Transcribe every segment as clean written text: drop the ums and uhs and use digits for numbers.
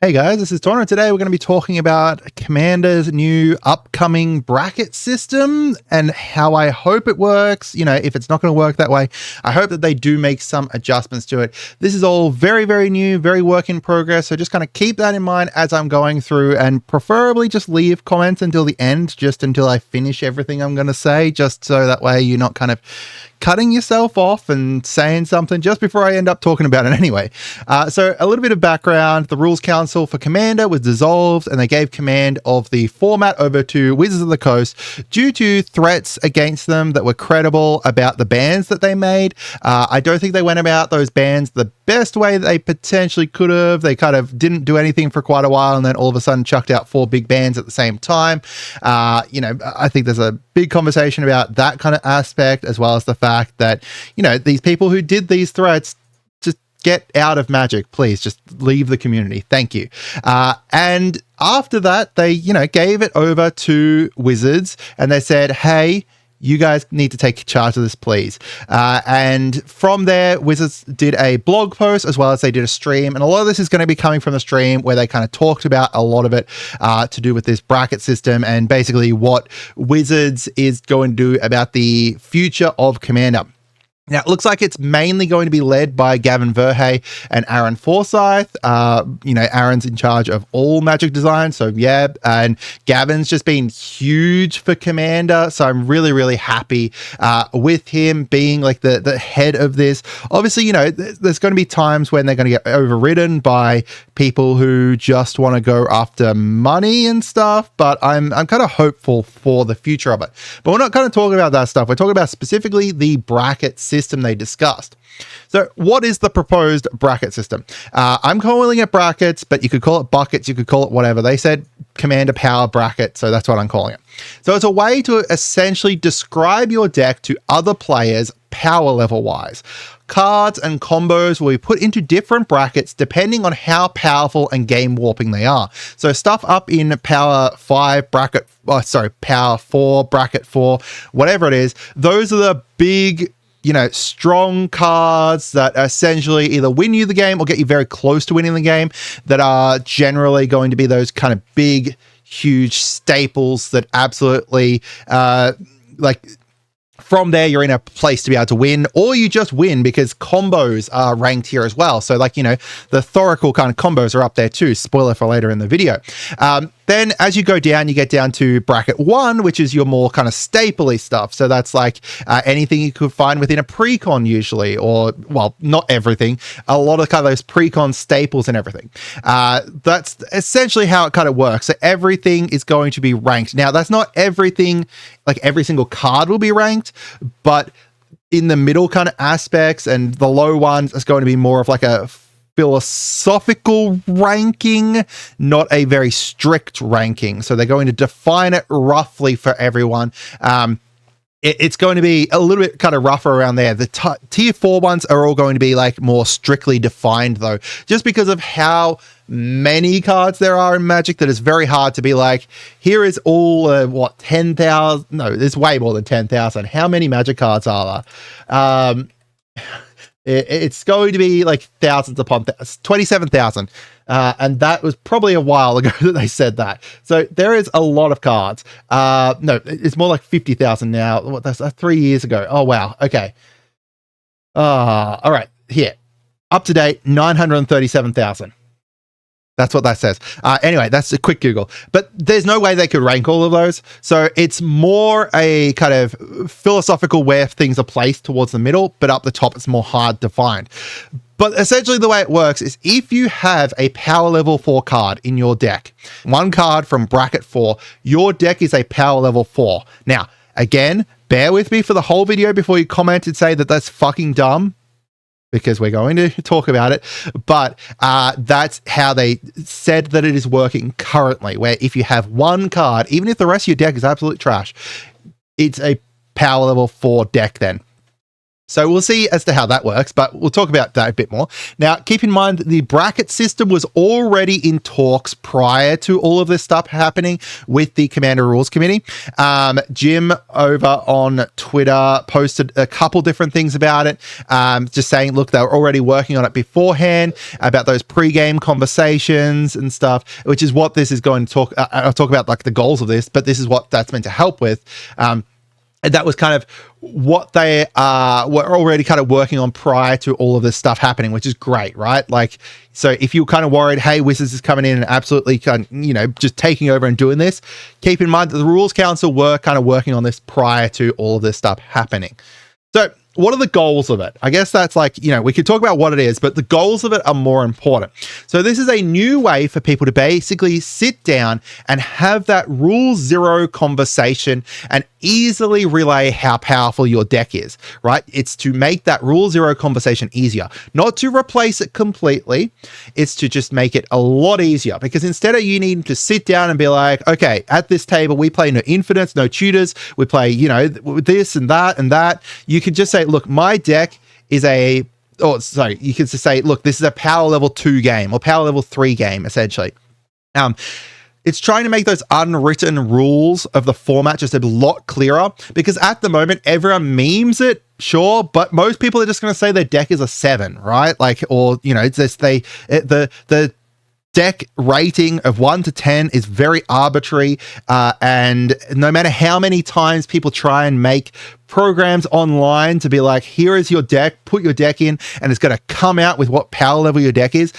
Hey guys, this is Tauna. Today we're going to be talking about Commander's new upcoming bracket system and how I hope it works. You know, if it's not going to work that way, I hope that they do make some adjustments to it. This is all very, very new, very work in progress. So just kind of keep that in mind as I'm going through, and preferably just leave comments until the end, just until I finish everything I'm going to say, just so that way you're not kind of cutting yourself off and saying something just before I end up talking about it anyway. So a little bit of background. The Rules Council for Commander was dissolved and they gave command of the format over to Wizards of the Coast due to threats against them that were credible about the bans that they made. I don't think they went about those bans the best way that they potentially could have. They kind of didn't do anything for quite a while and then all of a sudden chucked out 4 big bans at the same time. You know, I think there's a big conversation about that kind of aspect, as well as the fact that, you know, these people who did these threats, just get out of Magic, please. Just leave the community. Thank you. And after that, they, you know, gave it over to Wizards and they said, hey, you guys need to take charge of this, please. And from there, Wizards did a blog post as well as they did a stream. And a lot of this is going to be coming from the stream where they kind of talked about a lot of it to do with this bracket system and basically what Wizards is going to do about the future of Commander. Now, it looks like it's mainly going to be led by Gavin Verhey and Aaron Forsyth. You know, Aaron's in charge of all Magic design. So, yeah, and Gavin's just been huge for Commander. So I'm really, really happy with him being like the head of this. Obviously, you know, there's going to be times when they're going to get overridden by people who just want to go after money and stuff. But I'm kind of hopeful for the future of it. But we're not kind of talking about that stuff. We're talking about specifically the bracket system they discussed. So what is the proposed bracket system? I'm calling it brackets, but you could call it buckets, you could call it whatever. They said Commander Power Bracket, so that's what I'm calling it. So it's a way to essentially describe your deck to other players power level wise. Cards and combos will be put into different brackets depending on how powerful and game warping they are. So stuff up in Power 5 bracket, Power 4, bracket 4, whatever it is, those are the big, you know, strong cards that essentially either win you the game or get you very close to winning the game, that are generally going to be those kind of big, huge staples that absolutely, like, from there, you're in a place to be able to win, or you just win because combos are ranked here as well. So, like, you know, the Thoracle kind of combos are up there too. Spoiler for later in the video. Then as you go down, you get down to bracket 1, which is your more kind of stapley stuff. So that's like anything you could find within a precon usually, or, well, not everything, a lot of kind of those precon staples and everything. That's essentially how it kind of works. So everything is going to be ranked. Now, that's not everything, like every single card will be ranked, but in the middle kind of aspects and the low ones, it's going to be more of like a philosophical ranking, not a very strict ranking. So they're going to define it roughly for everyone. It's going to be a little bit kind of rougher around there. The tier 4 ones are all going to be like more strictly defined though, just because of how many cards there are in Magic, that it's very hard to be like, here is all, what, 10,000? No, there's way more than 10,000. How many Magic cards are there? It's going to be like thousands upon 27,000. And that was probably a while ago that they said that. So there is a lot of cards. No, it's more like 50,000 now. What, that's 3 years ago. Oh, wow. Okay. All right. Here. Up to date, 937,000. That's what that says. Anyway, that's a quick Google. But there's no way they could rank all of those. So it's more a kind of philosophical where things are placed towards the middle, but up the top it's more hard to find. But essentially the way it works is if you have a power level 4 card in your deck, one card from bracket 4, your deck is a power level 4. Now, again, bear with me for the whole video before you comment and say that that's fucking dumb, because we're going to talk about it, but that's how they said that it is working currently, where if you have one card, even if the rest of your deck is absolute trash, it's a power level 4 deck then. So we'll see as to how that works, but we'll talk about that a bit more. Now, keep in mind that the bracket system was already in talks prior to all of this stuff happening with the Commander Rules Committee. Jim over on Twitter posted a couple different things about it, just saying, look, they were already working on it beforehand, about those pre-game conversations and stuff, which is what this is going to talk. I'll talk about like the goals of this, but this is what that's meant to help with. And that was kind of what they were already kind of working on prior to all of this stuff happening, which is great, right? Like, so if you're kind of worried, hey, Wizards is coming in and absolutely kind of, you know, just taking over and doing this, keep in mind that the Rules Council were kind of working on this prior to all of this stuff happening. So what are the goals of it? I guess that's like, you know, we could talk about what it is, but the goals of it are more important. So this is a new way for people to basically sit down and have that rule zero conversation and easily relay how powerful your deck is, right? It's to make that rule zero conversation easier, not to replace it completely. It's to just make it a lot easier, because instead of you needing to sit down and be like, okay, at this table, we play no infinites, no tutors, we play, you know, this and that, you could just say, look, my deck is you can just say, look, this is a power level 2 game or power level 3 game, essentially. It's trying to make those unwritten rules of the format just a lot clearer, because at the moment, everyone memes it, sure, but most people are just going to say their deck is a 7, right? Like, or, you know, it's just the deck rating of 1 to 10 is very arbitrary, and no matter how many times people try and make programs online to be like, here is your deck, put your deck in, and it's going to come out with what power level your deck is,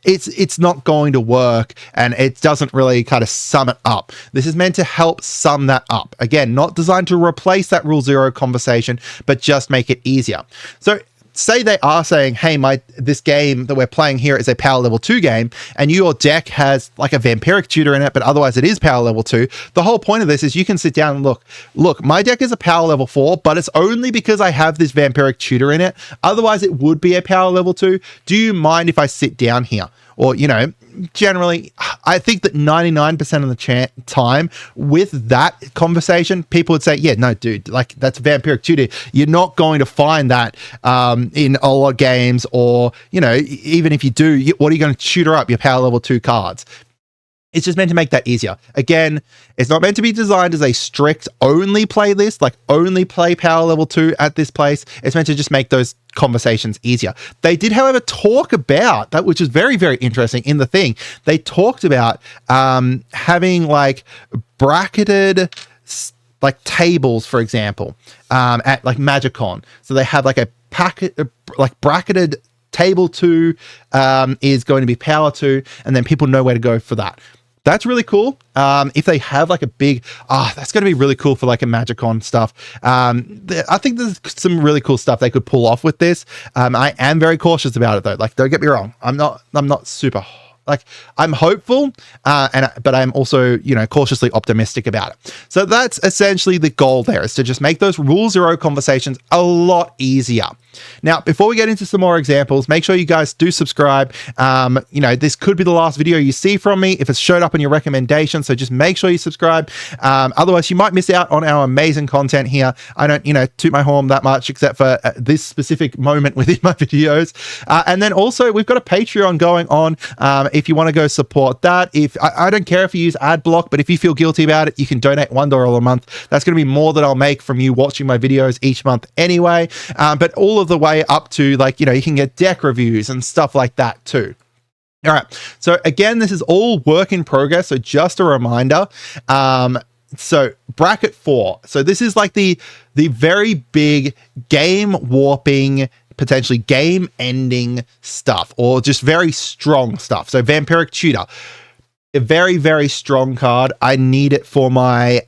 it's not going to work, and it doesn't really kind of sum it up. This is meant to help sum that up. Again, not designed to replace that rule zero conversation, but just make it easier. So say they are saying, hey, this game that we're playing here is a power level 2 game, and your deck has like a vampiric tutor in it, but otherwise it is power level 2. The whole point of this is you can sit down and look, my deck is a power level 4, but it's only because I have this vampiric tutor in it. Otherwise it would be a power level 2. Do you mind if I sit down here? Or, you know, generally, I think that 99% of the time with that conversation, people would say, yeah, no, dude, like that's vampiric tutor. You're not going to find that in a lot of games, or, you know, even if you do, what are you going to tutor up? Your power level 2 cards. It's just meant to make that easier. Again, it's not meant to be designed as a strict only play list, like only play power level 2 at this place. It's meant to just make those conversations easier. They did, however, talk about that, which is very, very interesting in the thing. They talked about having like bracketed like tables, for example, at like MagicCon. So they have like a packet, like bracketed table 2 is going to be power 2, and then people know where to go for that. That's really cool. If they have like a big, that's going to be really cool for like a MagicCon stuff. I think there's some really cool stuff they could pull off with this. I am very cautious about it though. Like, don't get me wrong. I'm not super, like, I'm hopeful, but I'm also, you know, cautiously optimistic about it. So that's essentially the goal there, is to just make those rule zero conversations a lot easier. Now, before we get into some more examples, make sure you guys do subscribe. You know, this could be the last video you see from me if it's showed up in your recommendation. So just make sure you subscribe. Otherwise, you might miss out on our amazing content here. I don't, you know, toot my horn that much, except for this specific moment within my videos. And then also, we've got a Patreon going on. If you want to go support that, if I don't care if you use ad block, but if you feel guilty about it, you can donate $1 a month. That's going to be more than I'll make from you watching my videos each month anyway. But all of the way up to, like, you know, you can get deck reviews and stuff like that too. All right. So again, this is all work in progress. So just a reminder. So bracket 4. So this is like the very big game warping, potentially game ending stuff, or just very strong stuff. So vampiric tutor, a very, very strong card. I need it for my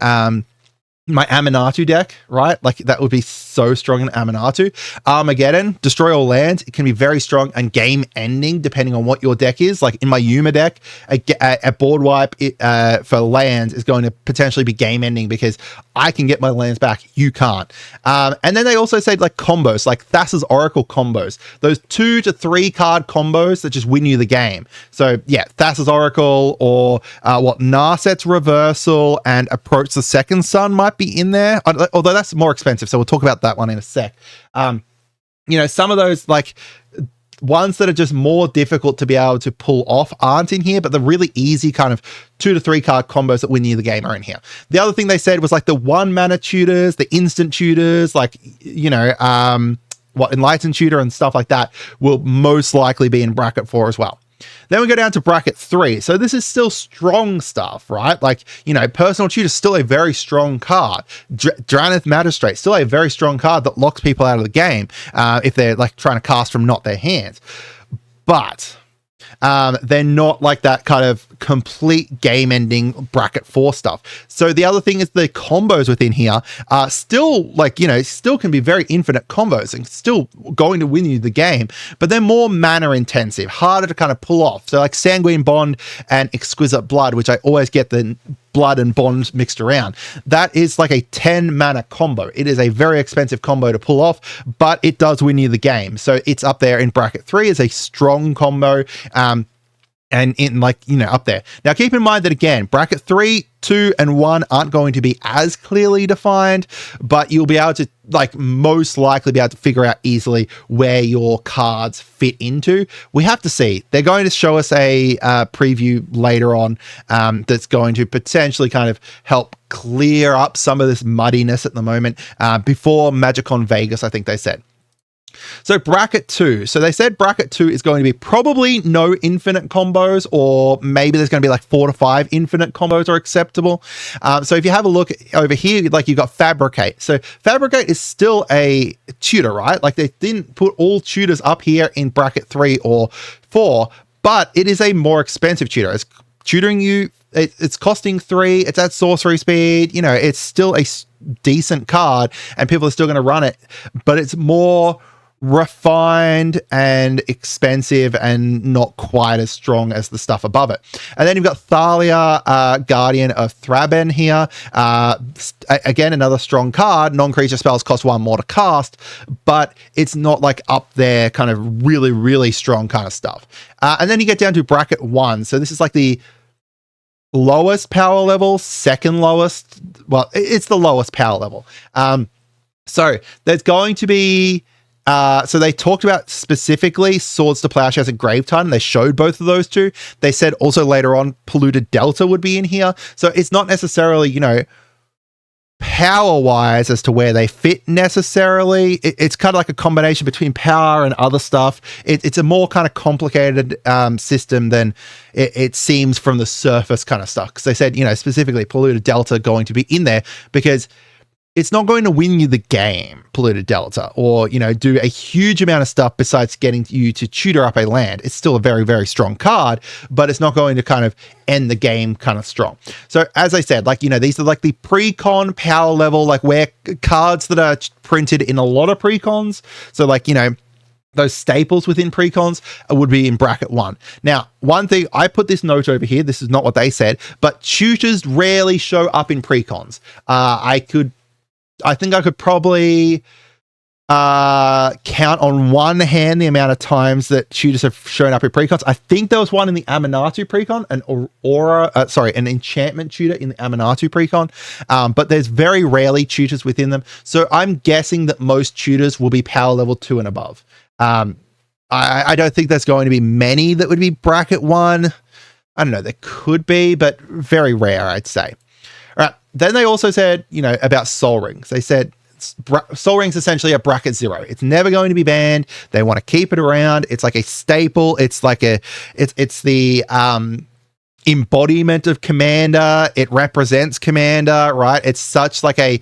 my Aminatu deck, right? Like, that would be so strong in Aminatu. Armageddon, destroy all lands. It can be very strong and game ending depending on what your deck is. Like in my Yuma deck, a board wipe for lands is going to potentially be game ending because I can get my lands back, you can't. And then they also said like combos, like Thassa's Oracle combos, those 2 to 3 card combos that just win you the game. So yeah, Thassa's Oracle, or Narset's Reversal and Approach the Second Sun might be in there, although that's more expensive, so we'll talk about that one in a sec. you know, some of those like ones that are just more difficult to be able to pull off aren't in here, but the really easy kind of 2 to 3 card combos that win you the game are in here. The other thing they said was like the 1 mana tutors, the instant tutors, like, you know, Enlightened Tutor and stuff like that will most likely be in bracket 4 as well. Then we go down to bracket 3. So this is still strong stuff, right? Like, you know, Personal Tutor is still a very strong card. Dranith Magistrate, still a very strong card that locks people out of the game if they're like trying to cast from not their hands. But they're not like that kind of complete game-ending bracket 4 stuff. So the other thing is the combos within here are still like, you know, still can be very infinite combos and still going to win you the game, but they're more mana intensive, harder to kind of pull off. So like Sanguine Bond and Exquisite Blood, which I always get the blood and bond mixed around. That is like a 10 mana combo. It is a very expensive combo to pull off, but it does win you the game. So it's up there in bracket 3 as a strong combo. And in like, you know, up there. Now, keep in mind that again, bracket 3, 2, and 1 aren't going to be as clearly defined, but you'll be able to like most likely be able to figure out easily where your cards fit into. We have to see. They're going to show us a preview later on that's going to potentially kind of help clear up some of this muddiness at the moment before MagicCon Vegas, I think they said. So bracket 2. So they said bracket 2 is going to be probably no infinite combos, or maybe there's going to be like 4 to 5 infinite combos are acceptable. So if you have a look over here, like you've got Fabricate. So Fabricate is still a tutor, right? Like they didn't put all tutors up here in bracket 3 or 4, but it is a more expensive tutor. It's tutoring you. It's costing 3. It's at sorcery speed. You know, it's still a decent card and people are still going to run it, but it's more refined and expensive and not quite as strong as the stuff above it. And then you've got Thalia, Guardian of Thraben here. Again, another strong card. Non-creature spells cost 1 more to cast, but it's not like up there kind of really, really strong kind of stuff. And then you get down to bracket 1. So this is like the lowest power level, second lowest. Well, it's the lowest power level. So there's going to be so they talked about specifically Swords to Plowshares and Grave Titan. They showed both of those two. They said also later on Polluted Delta would be in here. So it's not necessarily, you know, power-wise as to where they fit necessarily. It's kind of like a combination between power and other stuff. It's a more kind of complicated system than it seems from the surface kind of stuff. Because they said, you know, specifically Polluted Delta going to be in there because it's not going to win you the game, Polluted Delta, or, you know, do a huge amount of stuff besides getting you to tutor up a land. It's still a very, very strong card, but it's not going to kind of end the game kind of strong. So as I said, like, you know, these are like the pre-con power level, like where cards that are printed in a lot of pre-cons. So like, you know, those staples within pre-cons would be in bracket 1. Now, one thing, I put this note over here, this is not what they said, but tutors rarely show up in pre-cons. I think I could probably count on one hand the amount of times that tutors have shown up in precons. I think there was one in the Aminatu precon, an enchantment tutor in the Aminatu precon, but there's very rarely tutors within them. So I'm guessing that most tutors will be power level 2 and above. I don't think there's going to be many that would be bracket 1. I don't know, there could be, but very rare, I'd say. All right. Then they also said, you know, about Soul Rings. They said Soul Rings essentially a bracket 0. It's never going to be banned. They want to keep it around. It's like a staple. It's like it's the embodiment of Commander. It represents Commander, right? It's such like a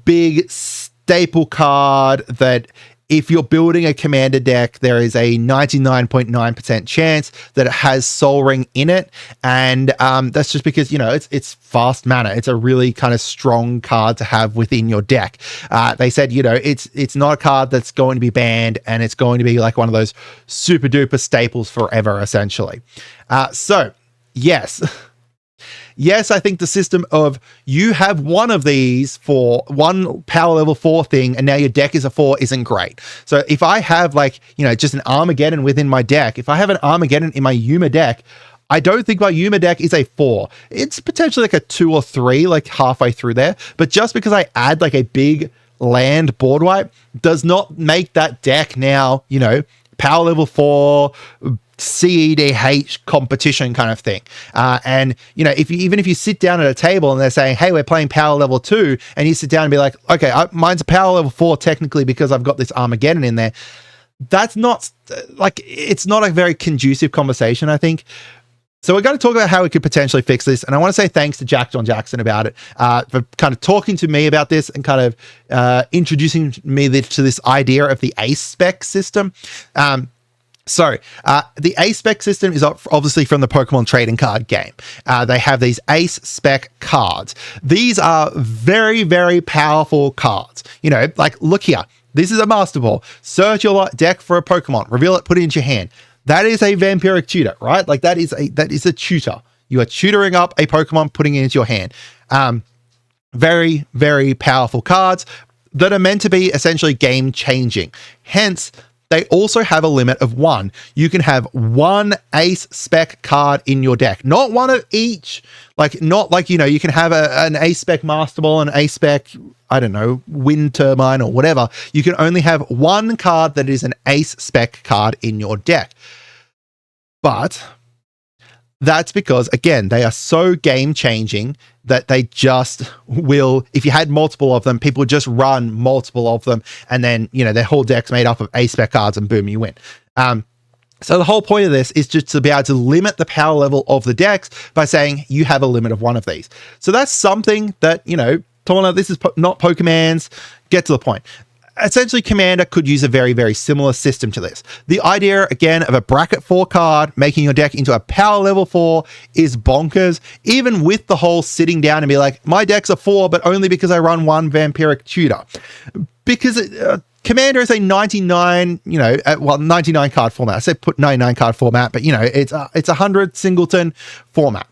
big staple card that if you're building a Commander deck, there is a 99.9% chance that it has Soul Ring in it. And that's just because, you know, it's fast mana. It's a really kind of strong card to have within your deck. They said, you know, it's not a card that's going to be banned, and it's going to be like one of those super duper staples forever, essentially. So, yes. Yes, I think the system of you have one of these for one power level 4 thing and now your deck is a 4 isn't great. So if I have like, you know, just an Armageddon within my deck, if I have an Armageddon in my Yuma deck, I don't think my Yuma deck is a 4. It's potentially like a 2 or 3, like halfway through there. But just because I add like a big land board wipe does not make that deck now, you know, power level 4, CEDH competition kind of thing. And, you know, even if you sit down at a table and they're saying, hey, we're playing power level 2, and you sit down and be like, okay, mine's a power level 4 technically because I've got this Armageddon in there. That's not, like, it's not a very conducive conversation, I think. So we're going to talk about how we could potentially fix this. And I want to say thanks to Jack John Jackson about it, for kind of talking to me about this and kind of introducing me to this idea of the ace spec system. So the ace spec system is obviously from the Pokemon trading card game. They have these ace spec cards. These are very, very powerful cards. You know, like, look here. This is a Master Ball. Search your deck for a Pokemon. Reveal it, put it into your hand. That is a Vampiric Tutor, right? Like, that is a tutor. You are tutoring up a Pokemon, putting it into your hand. Very, very powerful cards that are meant to be essentially game changing. Hence, they also have a limit of 1. You can have 1 ace spec card in your deck, not one of each. Like, not like, you know, you can have an ace spec Master Ball, an ace spec, I don't know, Wind Turbine or whatever. You can only have 1 card that is an ace spec card in your deck. But that's because, again, they are so game changing that they just will, if you had multiple of them, people would just run multiple of them, and then, you know, their whole deck's made up of ace spec cards, and boom, you win. So the whole point of this is just to be able to limit the power level of the decks by saying you have a limit of 1 of these. So that's something that, you know, Tauna, this is not Pokemans, get to the point. Essentially, Commander could use a very, very similar system to this. The idea, again, of a bracket 4 card making your deck into a power level 4 is bonkers, even with the whole sitting down and be like, my deck's a 4, but only because I run 1 Vampiric Tutor. Because Commander is a 99, you know, 99 card format. I said put 99 card format, but, you know, it's a 100 singleton format.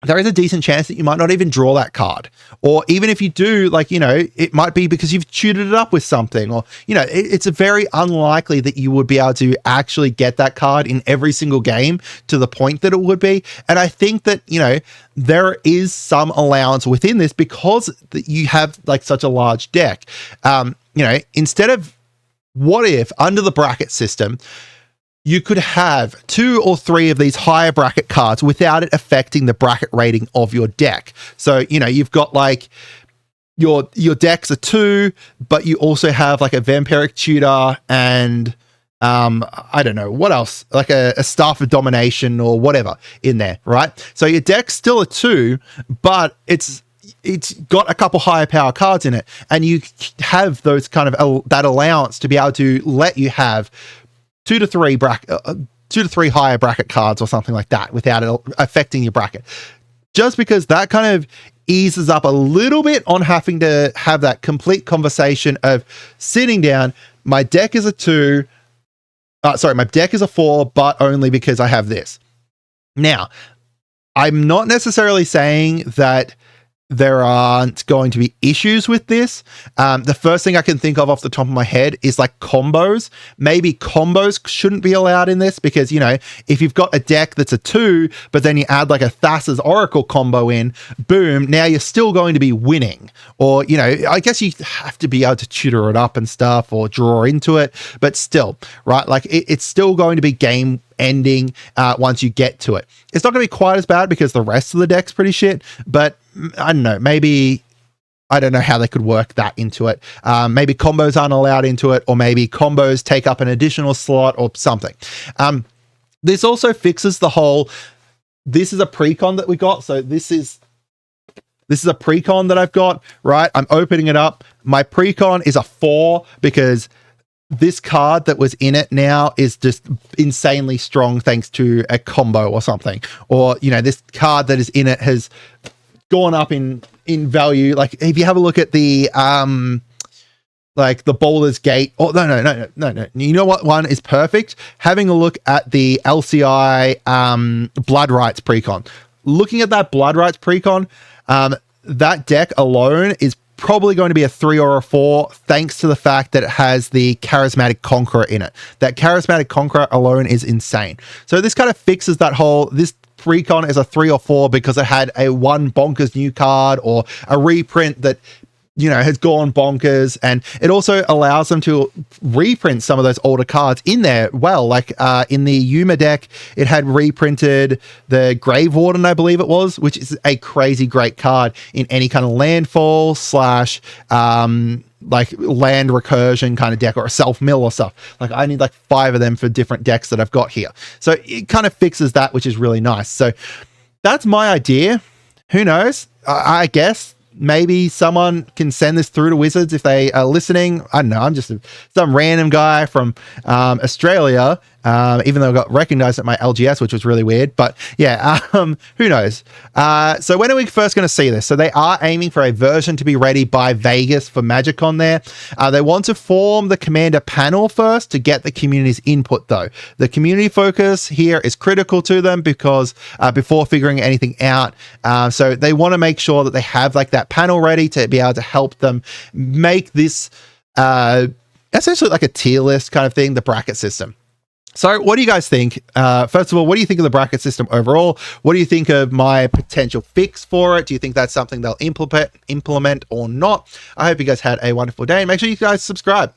There is a decent chance that you might not even draw that card. Or even if you do, like, you know, it might be because you've tutored it up with something, or, you know, it's very unlikely that you would be able to actually get that card in every single game to the point that it would be. And I think that, you know, there is some allowance within this because you have like such a large deck. You know, instead of, what if under the bracket system, you could have 2 or 3 of these higher bracket cards without it affecting the bracket rating of your deck. So, you know, you've got like your decks are 2, but you also have like a Vampiric Tutor and I don't know what else, like a Staff of Domination or whatever in there, right? So your deck's still a 2, but it's got a couple higher power cards in it, and you have those kind of that allowance to be able to let you have 2 to 3 higher bracket cards or something like that without it affecting your bracket. Just because that kind of eases up a little bit on having to have that complete conversation of sitting down, my deck is a 2, my deck is a 4, but only because I have this. Now, I'm not necessarily saying that there aren't going to be issues with this. The first thing I can think of off the top of my head is like combos. Maybe combos shouldn't be allowed in this because, you know, if you've got a deck that's a 2, but then you add like a Thassa's Oracle combo in, boom, now you're still going to be winning. Or, you know, I guess you have to be able to tutor it up and stuff or draw into it, but still, right? Like it's still going to be game ending once you get to it. It's not going to be quite as bad because the rest of the deck's pretty shit, but I don't know, maybe I don't know how they could work that into it. Maybe combos aren't allowed into it, or maybe combos take up an additional slot or something. This also fixes the whole, this is a precon that we got. So this is a precon that I've got, right? I'm opening it up. My precon is a 4 because this card that was in it now is just insanely strong thanks to a combo or something. Or, you know, this card that is in it has gone up in value. Like if you have a look at the like the Baldur's Gate, oh no, you know what one is perfect? Having a look at the LCI Blood Rights precon. Looking at that Blood Rights precon, that deck alone is probably going to be a 3 or a 4 thanks to the fact that it has the Charismatic Conqueror in it. That Charismatic Conqueror alone is insane. So this kind of fixes that whole, this precon is a 3 or 4 because it had a 1 bonkers new card or a reprint that has gone bonkers, and it also allows them to reprint some of those older cards in there. Well, like in the Yuma deck, it had reprinted the Grave Warden, I believe it was, which is a crazy great card in any kind of landfall / like land recursion kind of deck, or a self-mill or stuff. Like I need like 5 of them for different decks that I've got here. So it kind of fixes that, which is really nice. So that's my idea. Who knows? I guess maybe someone can send this through to Wizards if they are listening. I don't know. I'm just some random guy from Australia, even though I got recognized at my LGS, which was really weird. But yeah, who knows? So when are we first going to see this? So they are aiming for a version to be ready by Vegas for MagicCon there. They want to form the Commander panel first to get the community's input, though. The community focus here is critical to them because before figuring anything out. So they want to make sure that they have like that panel ready to be able to help them make this essentially like a tier list kind of thing, the bracket system. So what do you guys think? First of all, what do you think of the bracket system overall? What do you think of my potential fix for it? Do you think that's something they'll implement or not? I hope you guys had a wonderful day, and make sure you guys subscribe.